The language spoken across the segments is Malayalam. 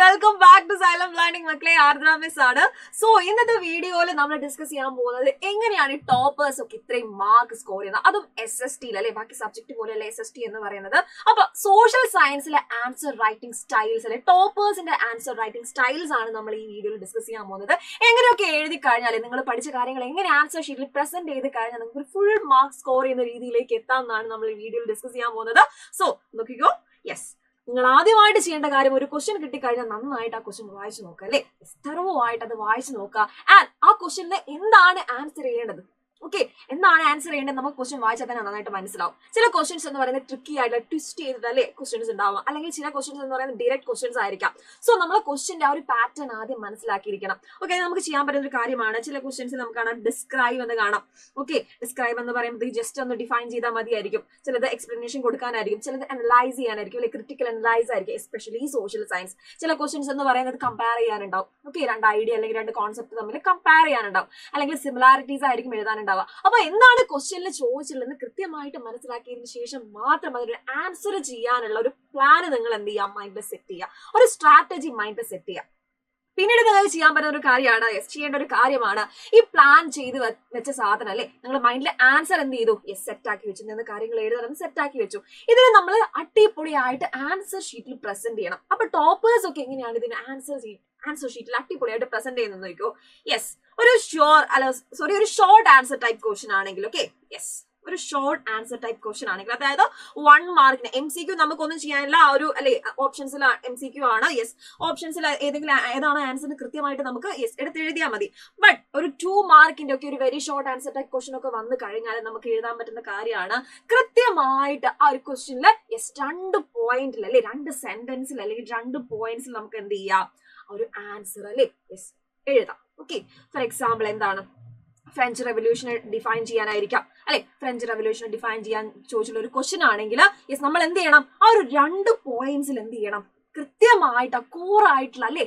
Welcome back to Xylem learning മക്കളെ. ആർദ്ര മിസ് ആണ്. സോ ഇന്നത്തെ വീഡിയോയിൽ നമ്മൾ ഡിസ്കസ് ചെയ്യാൻ പോകുന്നത് എങ്ങനെയാണ് ഈ ടോപ്പേഴ്സ് ഒക്കെ ഇത്രയും മാർക്ക് സ്കോർ ചെയ്യുന്നത്, അതും SST അല്ലെ, ബാക്കി സബ്ജക്ട് പോലെയല്ല SST എന്ന് പറയുന്നത്. അപ്പൊ സോഷ്യൽ സയൻസിലെ ആൻസർ റൈറ്റിംഗ് സ്റ്റൈൽസ് അല്ലെ, ടോപ്പേഴ്സിന്റെ ആൻസർ റൈറ്റിംഗ് സ്റ്റൈൽസ് ആണ് നമ്മൾ ഈ വീഡിയോയിൽ ഡിസ്കസ് ചെയ്യാൻ പോകുന്നത്. എങ്ങനെയൊക്കെ എഴുതി കഴിഞ്ഞാൽ നിങ്ങൾ പഠിച്ച കാര്യങ്ങൾ എങ്ങനെ ആൻസർ ഷീറ്റിൽ പ്രസന്റ് ചെയ്ത് കഴിഞ്ഞാൽ നിങ്ങൾക്ക് ഫുൾ മാർക്ക് സ്കോർ ചെയ്യുന്ന രീതിയിലേക്ക് എത്താമെന്നാണ് നമ്മൾ ഈ വീഡിയോയിൽ ഡിസ്കസ് ചെയ്യാൻ പോകുന്നത്. സോ നോക്കിക്കോ. യെസ്, നിങ്ങൾ ആദ്യമായിട്ട് ചെയ്യേണ്ട കാര്യം, ഒരു ക്വസ്റ്റ്യൻ കിട്ടിക്കഴിഞ്ഞാൽ നന്നായിട്ട് ആ ക്വസ്റ്റ്യൻ വായിച്ചു നോക്കുക അല്ലെ, സ്ഥിരവുമായിട്ട് അത് വായിച്ചു നോക്കുക. ആൻഡ് ആ ക്വസ്റ്റ്യനിൽ എന്താണ് ആൻസർ ചെയ്യേണ്ടത്, ഓക്കെ, എന്താണ് ആൻസർ ചെയ്യേണ്ടത് നമുക്ക് ക്വസ്റ്റ്യൻ വായിച്ചാൽ തന്നെ നന്നായിട്ട് മനസ്സിലാവും. ചില ക്വസ്റ്റ്യൻസ് എന്ന് പറയുന്നത് ട്രിക്കി ആയിട്ടുള്ള ട്വിസ്റ്റ് ചെയ്തിട്ട് അല്ലെ ക്വസ്റ്റ്യൻസ് ഉണ്ടാവാം, അല്ലെങ്കിൽ ചില ക്വസ്റ്റ്യൻസ് എന്ന് പറയുന്നത് ഡയറക്റ്റ് ക്വസ്റ്റ്യൻസ് ആയിരിക്കാം. സോ നമ്മൾ ക്വസ്റ്റ്യന്റെ ആ ഒരു പാറ്റേൺ ആദ്യം മനസ്സിലാക്കിയിരിക്കണം. ഓക്കെ, നമുക്ക് ചെയ്യാൻ പറ്റുന്ന ഒരു കാര്യമാണ്. ചില ക്വസ്റ്റ്യൻസ് നമുക്ക് കാണാം ഡിസ്ക്രൈബ് എന്ന് കാണാം. ഓക്കെ, ഡിസ്ക്രൈബ് എന്ന് പറയുമ്പോൾ ജസ്റ്റ് ഒന്ന് ഡിഫൈൻ ചെയ്താൽ മതിയായിരിക്കും. ചിലത് എക്സ്പ്ലനേഷൻ കൊടുക്കാനായിരിക്കും, ചിലത് അനലൈസ് ചെയ്യാനായിരിക്കും, അല്ലെങ്കിൽ ക്രിട്ടിക്കൽ അനലൈസ് ആയിരിക്കും, എസ്പെഷ്യലി സോഷ്യൽ സയൻസ്. ചില ക്വസ്റ്റ്യൻസ് എന്ന് പറയുന്നത് കമ്പയർ ചെയ്യാനുണ്ടാവും. ഓക്കെ, രണ്ട് ഐഡിയ അല്ലെങ്കിൽ രണ്ട് കോൺസെപ്റ്റ് തമ്മിൽ കമ്പയർ ചെയ്യാനുണ്ടാവും, അല്ലെങ്കിൽ സിമിലാരിറ്റീസ് ആയിരിക്കും എഴുതാനുണ്ടാവുക. അപ്പൊ എന്താണ് ക്വസ്റ്റ്യനിൽ ചോദിച്ചിട്ടുള്ളത് കൃത്യമായിട്ട് മനസ്സിലാക്കിയതിനു ശേഷം മാത്രം അതിനൊരു ആൻസർ ചെയ്യാനുള്ള ഒരു പ്ലാൻ നിങ്ങൾ എന്ത് ചെയ്യാം, മൈൻഡിൽ സെറ്റ് ചെയ്യുക, ഒരു സ്ട്രാറ്റജി മൈൻഡിൽ സെറ്റ് ചെയ്യുക. പിന്നീട് നിങ്ങൾക്ക് ചെയ്യാൻ പറ്റുന്ന ഒരു കാര്യമാണ്, ചെയ്യേണ്ട ഒരു കാര്യമാണ്, ഈ പ്ലാൻ ചെയ്ത് വെച്ച സാധനം അല്ലെ, നിങ്ങൾ മൈൻഡിൽ ആൻസർ എന്ത് ചെയ്തു, സെറ്റ് ആക്കി വെച്ചു, നിന്ന് കാര്യങ്ങൾ എഴുതാൻ സെറ്റ് ആക്കി വെച്ചു. ഇതിന് നമ്മൾ അടിപൊളിയായിട്ട് ആൻസർ ഷീറ്റിൽ പ്രസന്റ് ചെയ്യണം. അപ്പൊ ടോപ്പേഴ്സ് ഒക്കെ എങ്ങനെയാണ് ഇതിന് ആൻസർ ഷീറ്റിൽ അടിപൊളിയായിട്ട് പ്രസന്റ് ചെയ്യുന്നത് നോക്കോ. യെസ്, ഒരു ഷോർട്ട് ആൻസർ ടൈപ്പ് ക്വസ്റ്റ്യൻ ആണെങ്കിൽ, ഓക്കെ, യെസ്, ഒരു ഷോർട്ട് ആൻസർ ടൈപ്പ് ക്വസ്റ്റ്യൻ ആണെങ്കിൽ, അതായത് 1 മാർക്കിന് MCQ നമുക്കൊന്നും ചെയ്യാനില്ല, ഒരു അല്ലെ ഓപ്ഷൻസിൽ MCQ ആണ്. യെസ്, ഓപ്ഷൻസിൽ ഏതാണ് ആൻസർ കൃത്യമായിട്ട് നമുക്ക് എടുത്തെഴുതിയാൽ മതി. ബട്ട് ഒരു 2 മാർക്കിന്റെ ഒക്കെ ഒരു very short answer type question ഒക്കെ വന്നു കഴിഞ്ഞാൽ നമുക്ക് എഴുതാൻ പറ്റുന്ന കാര്യമാണ്, കൃത്യമായിട്ട് ആ ഒരു ക്വസ്റ്റ്യനിൽ 2 പോയിന്റിൽ അല്ലെ, 2 സെന്റൻസിൽ അല്ലെങ്കിൽ 2 പോയിന്റ്സിൽ നമുക്ക് എന്ത് ചെയ്യാം, ഒരു ആൻസർ അല്ലെ എഴുതാം. ഓക്കെ, ഫോർ എക്സാമ്പിൾ എന്താണ്, ഫ്രഞ്ച് റെവല്യൂഷനെ ഡിഫൈൻ ചെയ്യാനായിരിക്കാം അല്ലെ, ഫ്രഞ്ച് റെവല്യൂഷനെ ഡിഫൈൻ ചെയ്യാൻ ചോദിച്ചുള്ള ഒരു ക്വസ്റ്റ്യൻ ആണെങ്കിൽ നമ്മൾ എന്ത് ചെയ്യണം, ആ ഒരു 2 പോയിന്റ്സിൽ എന്ത് ചെയ്യണം, കൃത്യമായിട്ട് കോർ ആയിട്ടുള്ള അല്ലെ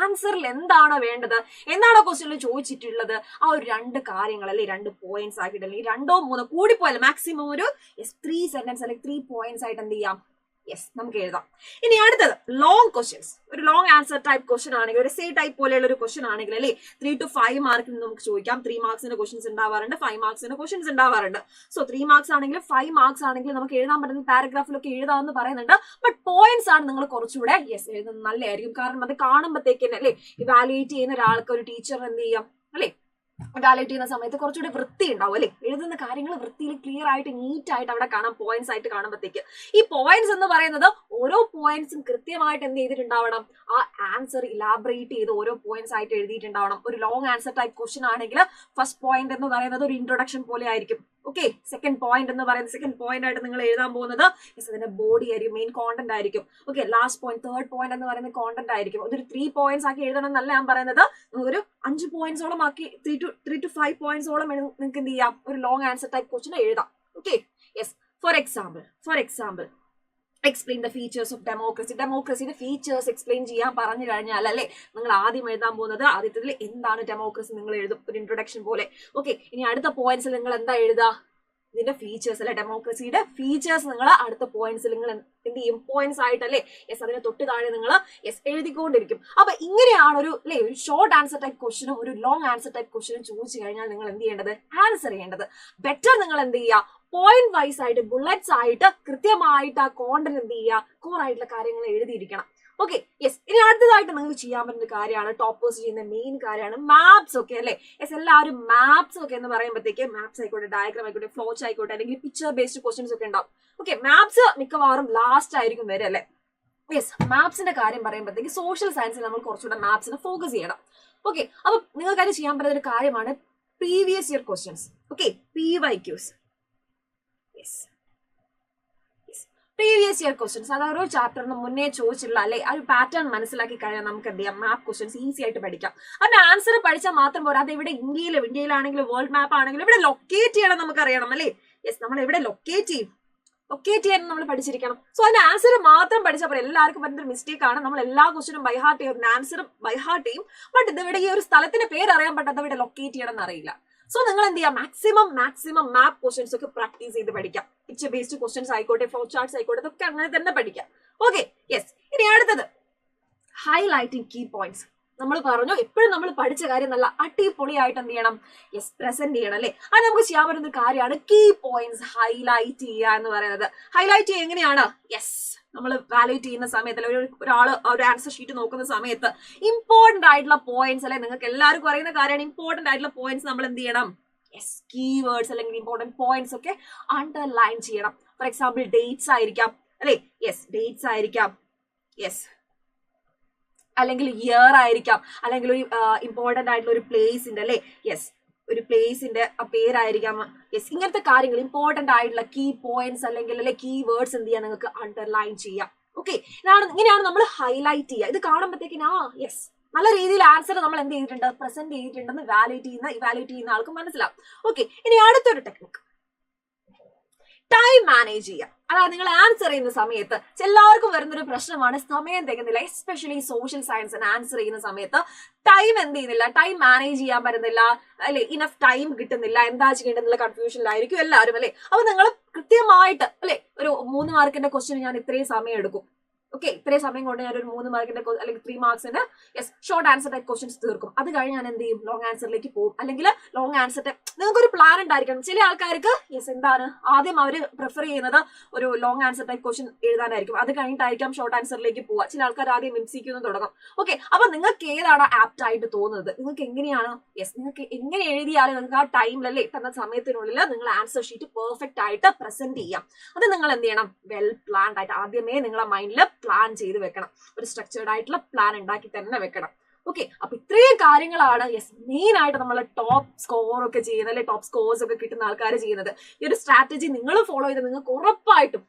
ആൻസറിൽ എന്താണോ വേണ്ടത്, എന്താണോ ക്വസ്റ്റ്യനിൽ ചോദിച്ചിട്ടുള്ളത്, ആ ഒരു 2 കാര്യങ്ങൾ അല്ലെ 2 പോയിന്റ്സ് ആക്കിയിട്ട്, അല്ലെങ്കിൽ 2 3 കൂടിപ്പോയാലും മാക്സിമം ഒരു 3 സെന്റൻസ് അല്ലെങ്കിൽ 3 പോയിന്റ്സ് ആയിട്ട് എന്ത് ചെയ്യാം, നമുക്ക് എഴുതാം. ഇനി അടുത്തത് ലോങ് ക്വസ്റ്റ്യൻസ്. ഒരു ലോങ് ആൻസർ ടൈപ്പ് ക്വസ്റ്റ്യൻ ആണെങ്കിൽ, ഒരു എസ്സേ ടൈപ്പ് പോലെയുള്ള ഒരു ക്വസ്റ്റ്യൻ ആണെങ്കിൽ അല്ലെ 3 to 5 മാർക്കിന് നമുക്ക് ചോദിക്കാം. 3 മാർക്സിന്റെ ക്വസ്റ്റ്യൻസ് ഉണ്ടാവാറുണ്ട്, 5 മാർക്സിന്റെ ക്വസ്റ്റ്യൻസ് ഉണ്ടാവാറുണ്ട്. സോ 3 മാർക്സ് ആണെങ്കിലും 5 മാർക്സ് ആണെങ്കിലും നമുക്ക് എഴുതാൻ പറ്റുന്ന പാരഗ്രാഫിലൊക്കെ എഴുതാമെന്ന് പറയുന്നുണ്ട്. ബട്ട് പോയിന്റ്സ് ആണ് നിങ്ങൾ കുറച്ചുകൂടെ എഴുതുന്നത് നല്ലതായിരിക്കും. കാരണം അത് കാണുമ്പോഴത്തേക്ക് അല്ലെ ഇവാലുവേറ്റ് ചെയ്യുന്ന ഒരാൾക്ക്, ഒരു ടീച്ചർ എന്ത് ചെയ്യാം അല്ലെ, ഇവാലുവേറ്റ് ചെയ്യുന്ന സമയത്ത് കുറച്ചുകൂടി വൃത്തി ഉണ്ടാവും അല്ലെ, എഴുതുന്ന കാര്യങ്ങൾ വൃത്തിയിൽ ക്ലിയർ ആയിട്ട് നീറ്റ് ആയിട്ട് അവിടെ കാണാം, പോയിന്റ്സ് ആയിട്ട് കാണുമ്പോഴത്തേക്ക്. ഈ പോയിന്റ്സ് എന്ന് പറയുന്നത് ഓരോ പോയിന്റ്സും കൃത്യമായിട്ട് എന്ത് ചെയ്തിട്ടുണ്ടാവണം, ആ ആൻസർ ഇലാബറേറ്റ് ചെയ്ത് ഓരോ പോയിന്റ്സ് ആയിട്ട് എഴുതിയിട്ടുണ്ടാവണം. ഒരു ലോങ് ആൻസർ ടൈപ്പ് ക്വസ്റ്റ്യൻ ആണെങ്കിൽ ഫസ്റ്റ് പോയിന്റ് എന്ന് പറയുന്നത് ഒരു ഇൻട്രൊഡക്ഷൻ പോലെ ആയിരിക്കും. ഓക്കെ, സെക്കൻഡ് പോയിന്റ് എന്ന് പറയുന്നത്, സെക്കൻഡ് പോയിന്റ് ആയിട്ട് നിങ്ങൾ എഴുതാൻ പോകുന്നത് അതിന്റെ ബോഡി ആയിരിക്കും, മെയിൻ കോണ്ടന്റ് ആയിരിക്കും. Okay, last point, third point എന്ന് പറയുന്നത് കോണ്ടന്റ് ആയിരിക്കും. അതൊരു 3 പോയിന്റ്സ് ആക്കി എഴുതണം എന്നല്ല ഞാൻ പറയുന്നത്, ഒരു 5 പോയിന്റ്സോളം ആക്കി 3 to 5 പോയിന്റ്സോളം നിങ്ങൾക്ക് എന്ത് ചെയ്യാം, ഒരു ലോങ് ആൻസർ ടൈപ്പ് ക്വസ്റ്റ്യൻ എഴുതാം. Okay, yes, for example explain the features of democracy. ഡെമോക്രസിയുടെ ഫീച്ചേഴ്സ് എക്സ്പ്ലെയിൻ ചെയ്യാൻ പറഞ്ഞു കഴിഞ്ഞാൽ അല്ലെ നിങ്ങൾ ആദ്യം എഴുതാൻ പോകുന്നത്, ആദ്യത്തിൽ എന്താണ് ഡെമോക്രസി നിങ്ങൾ എഴുതും, ഒരു ഇൻട്രൊഡക്ഷൻ പോലെ. ഓക്കെ, ഇനി അടുത്ത പോയിന്റ്സിൽ നിങ്ങൾ എന്താ എഴുതുക, ഇതിന്റെ ഫീച്ചേഴ്സ് അല്ലെ, ഡെമോക്രസിയുടെ ഫീച്ചേഴ്സ് നിങ്ങൾ അടുത്ത പോയിന്റ്സിൽ നിങ്ങൾ എന്ത് ചെയ്യും, പോയിന്റ്സ് ആയിട്ടല്ലേ അതിനെ തൊട്ട് താഴെ നിങ്ങൾ എഴുതിക്കൊണ്ടിരിക്കും. അപ്പൊ ഇങ്ങനെയാണ് ഒരു ഷോർട്ട് ആൻസർ ടൈപ്പ് ക്വസ്റ്റ്യനും ഒരു ലോങ് ആൻസർ ടൈപ്പ് ക്വസ്റ്റ്യനും ചോദിച്ചു കഴിഞ്ഞാൽ നിങ്ങൾ എന്ത് ചെയ്യേണ്ടത്, ആൻസർ ചെയ്യേണ്ടത്. ബെറ്റർ നിങ്ങൾ എന്ത് ചെയ്യുക, പോയിന്റ് വൈസ് ആയിട്ട്, ബുള്ളറ്റ്സ് ആയിട്ട് കൃത്യമായിട്ട് ആ കോണ്ടന്റ് എന്ത് ചെയ്യുക, കോർ ആയിട്ടുള്ള കാര്യങ്ങൾ എഴുതിയിരിക്കണം. Okay, yes. ഇനി അടുത്തതായിട്ട് നിങ്ങൾക്ക് ചെയ്യാൻ പറ്റുന്ന കാര്യമാണ്, ടോപ്പേഴ്സ് ചെയ്യുന്ന മെയിൻ കാര്യമാണ് മാപ്സ്. ഓക്കെ അല്ലെ, എല്ലാവരും മാപ്സ് ഒക്കെ എന്ന് പറയുമ്പോഴത്തേക്ക് മാപ്സ് ആയിക്കോട്ടെ, ഡയഗ്രാം ആയിക്കോട്ടെ, ഫ്ലോച്ച് ആയിക്കോട്ടെ, അല്ലെങ്കിൽ പിക്ചർ ബേസ്ഡ് ക്വസ്റ്റ്യൻസ് ഒക്കെ ഉണ്ടാവും. ഓക്കെ, മാപ്സ് മിക്കവാറും ലാസ്റ്റ് ആയിരിക്കും വരെ അല്ലെ. യെസ്, മാപ്സിന്റെ കാര്യം പറയുമ്പോഴത്തേക്ക് സോഷ്യൽ സയൻസിൽ നമ്മൾ കുറച്ചുകൂടെ മാപ്സിനെ ഫോക്കസ് ചെയ്യണം. ഓക്കെ, അപ്പൊ നിങ്ങൾക്ക് അത് ചെയ്യാൻ പറ്റുന്ന ഒരു കാര്യമാണ് previous year questions. Okay, PYQs. Yes, previous year questions, അതായത് ഓരോ ചാപ്റ്ററിന് മുന്നേ ചോദിച്ചിട്ടുള്ള അല്ലെ ആ ഒരു പാറ്റേൺ മനസ്സിലാക്കി കഴിഞ്ഞാൽ നമുക്ക് എന്ത് ചെയ്യാം, മാപ്പ് ക്വസ്റ്റ്യൻസ് ഈസി ആയിട്ട് പഠിക്കാം. അതിന്റെ ആൻസർ പഠിച്ചാൽ മാത്രം പോരാ, അത് ഇവിടെ ഇന്ത്യയിലാണെങ്കിലും വേൾഡ് മാപ്പ് ആണെങ്കിലും ഇവിടെ ലൊക്കേറ്റ് ചെയ്യണം നമുക്ക് അറിയണം അല്ലേ. യെസ്, നമ്മൾ എവിടെ ലൊക്കേറ്റ് ചെയ്യാൻ നമ്മൾ പഠിച്ചിരിക്കണം. സോ അതിന്റെ ആൻസർ മാത്രം പഠിച്ചാൽ പോലെ എല്ലാവർക്കും പറ്റുന്ന ഒരു മിസ്റ്റേക്ക് ആണ്, നമ്മൾ എല്ലാ ക്വസ്റ്റ്യനും ബൈഹാർട്ട് ചെയ്യും, ആൻസറും ബൈഹാർട്ട് ചെയ്യും. ബട്ട് ഇതിവിടെ ഈ ഒരു സ്ഥലത്തിന്റെ പേര് അറിയാൻ പറ്റാത്ത ഇവിടെ ലൊക്കേറ്റ് ചെയ്യണം എന്ന് അറിയില്ല. സോ നിങ്ങൾ എന്ത് ചെയ്യാം, മാക്സിമം മാപ്പ് ക്വസ്റ്റ്യൻസ് ഒക്കെ പ്രാക്ടീസ് ചെയ്ത് പഠിക്കാം. പിക്ചർ ബേസ്ഡ് ക്വസ്റ്റ്യൻസ് ആയിക്കോട്ടെ, ഫ്ലോ ചാർട്ട്സ് ആയിക്കോട്ടെ, ഇതൊക്കെ അങ്ങനെ തന്നെ പഠിക്കാം. Okay, yes. ഇനി അടുത്തത് ഹൈലൈറ്റിംഗ് കീ പോയിന്റ്സ്. നമ്മൾ പറഞ്ഞു എപ്പോഴും നമ്മൾ പഠിച്ച കാര്യം നല്ല അടിപൊളിയായിട്ട് എന്ത് ചെയ്യണം, യെസ്, പ്രസന്റ് ചെയ്യണം അല്ലെ. അത് നമുക്ക് ചെയ്യാൻ പറ്റുന്ന കാര്യമാണ് കീ പോയിന്റ്സ് ഹൈലൈറ്റ് ചെയ്യുക എന്ന് പറയുന്നത്. ഹൈലൈറ്റ് ചെയ്യുക എങ്ങനെയാണ്, യെസ്, നമ്മൾ വാലുവേറ്റ് ചെയ്യുന്ന സമയത്ത് അല്ലെ ഒരാൾ ഒരു ആൻസർ ഷീറ്റ് നോക്കുന്ന സമയത്ത് ഇമ്പോർട്ടന്റ് ആയിട്ടുള്ള പോയിന്റ്സ് അല്ലെ, നിങ്ങൾക്ക് എല്ലാവർക്കും അറിയുന്ന കാര്യമാണ്, ഇമ്പോർട്ടന്റ് ആയിട്ടുള്ള പോയിന്റ്സ് നമ്മൾ എന്ത് ചെയ്യണം, യെസ്, കീവേഡ്സ് അല്ലെങ്കിൽ ഇമ്പോർട്ടന്റ് പോയിന്റ്സ് ഒക്കെ അണ്ടർലൈൻ ചെയ്യണം. ഫോർ എക്സാമ്പിൾ ഡേറ്റ്സ് ആയിരിക്കാം അല്ലെ, യെസ്, ഡേറ്റ്സ് ആയിരിക്കാം, യെസ്, അല്ലെങ്കിൽ ഇയർ ആയിരിക്കാം, അല്ലെങ്കിൽ ഒരു ഇമ്പോർട്ടന്റ് ആയിട്ടുള്ള ഒരു പ്ലേസിന്റെ അല്ലെ, യെസ്, ഒരു പ്ലേസിന്റെ പേരായിരിക്കാം, യെസ്, ഇങ്ങനത്തെ കാര്യങ്ങൾ ഇമ്പോർട്ടന്റ് ആയിട്ടുള്ള കീ പോയിന്റ്സ് അല്ലെങ്കിൽ അല്ലെ കീ വേർഡ്സ് എന്ത് ചെയ്യാൻ നിങ്ങൾക്ക് അണ്ടർലൈൻ ചെയ്യാം. ഓക്കെ, ഇങ്ങനെയാണ് നമ്മൾ ഹൈലൈറ്റ് ചെയ്യുക. ഇത് കാണുമ്പോഴത്തേക്കിന് യെസ്, നല്ല രീതിയിൽ ആൻസർ നമ്മൾ എന്ത് ചെയ്തിട്ടുണ്ട്, പ്രസന്റ് ചെയ്തിട്ടുണ്ടെന്ന് ഇവാലുവേറ്റ് ചെയ്യുന്ന ആൾക്ക് മനസ്സിലാവും. ഓക്കെ, ഇനി അടുത്തൊരു ടെക്നിക്ക്, ടൈം മാനേജ് ചെയ്യുക. അതായത് നിങ്ങൾ ആൻസർ ചെയ്യുന്ന സമയത്ത് എല്ലാവർക്കും വരുന്നൊരു പ്രശ്നമാണ് സമയം തികയുന്നില്ല. എസ്പെഷ്യലി സോഷ്യൽ സയൻസിന് ആൻസർ ചെയ്യുന്ന സമയത്ത് ടൈം എന്ത് ചെയ്യുന്നില്ല, ടൈം മാനേജ് ചെയ്യാൻ പറ്റുന്നില്ല അല്ലെ, ഇനഫ് ടൈം കിട്ടുന്നില്ല, എന്താ ചെയ്യേണ്ടതെന്നുള്ള കൺഫ്യൂഷനിലായിരിക്കും എല്ലാവരും അല്ലെ. അപ്പൊ നിങ്ങൾ കൃത്യമായിട്ട് അല്ലെ, ഒരു 3 മാർക്കിന്റെ ക്വസ്റ്റ്യൻ ഞാൻ ഇത്രയും സമയം എടുക്കും, ഓക്കെ, ഇത്രയും സമയം കൊണ്ട് ഞാൻ ഒരു 3 മാർക്കിന്റെ അല്ലെങ്കിൽ 3 മാർക്സിന്റെ yes short answer type questions തീർക്കും. അത് കഴിഞ്ഞ് ഞാൻ എന്ത് ചെയ്യും, ലോങ് ആൻസറിലേക്ക് പോകും. അല്ലെങ്കിൽ ലോങ് ആൻസർ ടൈപ്പ് നിങ്ങൾക്ക് ഒരു പ്ലാൻ ഉണ്ടായിരിക്കണം. ചില ആൾക്കാർക്ക് യെസ് എന്താണ് ആദ്യം അവർ പ്രിഫർ ചെയ്യുന്നത് ഒരു ലോങ് ആൻസർ ടൈപ്പ് ക്വസ്റ്റ്യൻ എഴുതാനായിരിക്കും, അത് കഴിഞ്ഞിട്ടായിരിക്കും ഷോർട്ട് ആൻസറിലേക്ക് പോവുക. ചില ആൾക്കാർ ആദ്യം MCQ തുടങ്ങും. ഓക്കെ, അപ്പൊ നിങ്ങൾക്ക് ഏതാണ് ആപ്റ്റ് ആയിട്ട് തോന്നുന്നത്, നിങ്ങൾക്ക് എങ്ങനെയാണ്, യെസ്, നിങ്ങൾക്ക് എങ്ങനെ എഴുതിയാലും നിങ്ങൾക്ക് ആ ടൈമിലല്ലേ തന്ന സമയത്തിനുള്ളിൽ നിങ്ങൾ ആൻസർ ഷീറ്റ് പെർഫെക്റ്റ് ആയിട്ട് പ്രസന്റ് ചെയ്യാം. അത് നിങ്ങൾ എന്ത് ചെയ്യണം, വെൽ പ്ലാൻഡ് ആയിട്ട് ആദ്യമേ നിങ്ങളെ മൈൻഡിൽ പ്ലാൻ ചെയ്ത് വെക്കണം. ഒരു സ്ട്രക്ചേർഡ് ആയിട്ടുള്ള പ്ലാൻ ഉണ്ടാക്കി തന്നെ വെക്കണം. ഓക്കെ, അപ്പൊ ഇത്രയും കാര്യങ്ങളാണ് യെസ് മെയിൻ ആയിട്ട് നമ്മൾ ടോപ്പ് സ്കോർ ഒക്കെ ചെയ്യുന്നത് അല്ലെ, ടോപ്പ് സ്കോർസ് ഒക്കെ കിട്ടുന്ന ആൾക്കാർ ചെയ്യുന്നത്. ഈ ഒരു സ്ട്രാറ്റജി നിങ്ങൾ ഫോളോ ചെയ്ത് നിങ്ങൾക്ക് ഉറപ്പായിട്ടും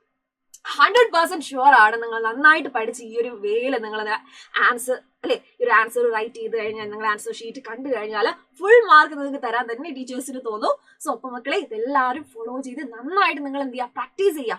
100% ഷുവർ ആണ് നിങ്ങൾ നന്നായിട്ട് പഠിച്ച് ഈ ഒരു വേയിൽ നിങ്ങൾ ആൻസർ അല്ലെ, ഒരു ആൻസർ റൈറ്റ് ചെയ്ത് കഴിഞ്ഞാൽ നിങ്ങൾ ആൻസർ ഷീറ്റ് കണ്ടു കഴിഞ്ഞാൽ ഫുൾ മാർക്ക് നിങ്ങൾക്ക് തരാൻ തന്നെ ടീച്ചേഴ്സിന് തോന്നും. സോ അപ്പൊ മക്കളെ ഇതെല്ലാവരും ഫോളോ ചെയ്ത് നന്നായിട്ട് നിങ്ങൾ എന്ത് ചെയ്യുക, പ്രാക്ടീസ് ചെയ്യുക,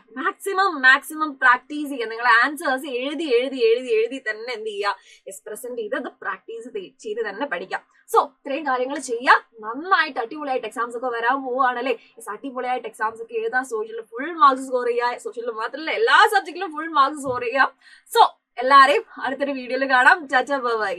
മാക്സിമം പ്രാക്ടീസ് ചെയ്യുക. നിങ്ങൾ ആൻസേഴ്സ് എഴുതി തന്നെ എന്ത് ചെയ്യുക, യെസ്, പ്രസന്റ് ചെയ്ത് അത് പ്രാക്ടീസ് ചെയ്ത് തന്നെ പഠിക്കാം. സോ ഇത്രയും കാര്യങ്ങൾ ചെയ്യുക. നന്നായിട്ട് അടിപൊളിയായിട്ട് എക്സാംസ് ഒക്കെ വരാൻ പോവുകയാണല്ലേ. അടിപൊളിയായിട്ട് എക്സാംസ് ഒക്കെ എഴുതാൻ, സോഷ്യലിൽ ഫുൾ മാർക്സ് സ്കോർ ചെയ്യുക, സോഷ്യലിൽ മാത്രമല്ല എല്ലാ സബ്ജക്റ്റിലും ഫുൾ മാർക്സ് സ്കോർ ചെയ്യുക. സോ എല്ലാരെയും അടുത്തൊരു വീഡിയോയിൽ കാണാം. ടാറ്റാ, ബൈ.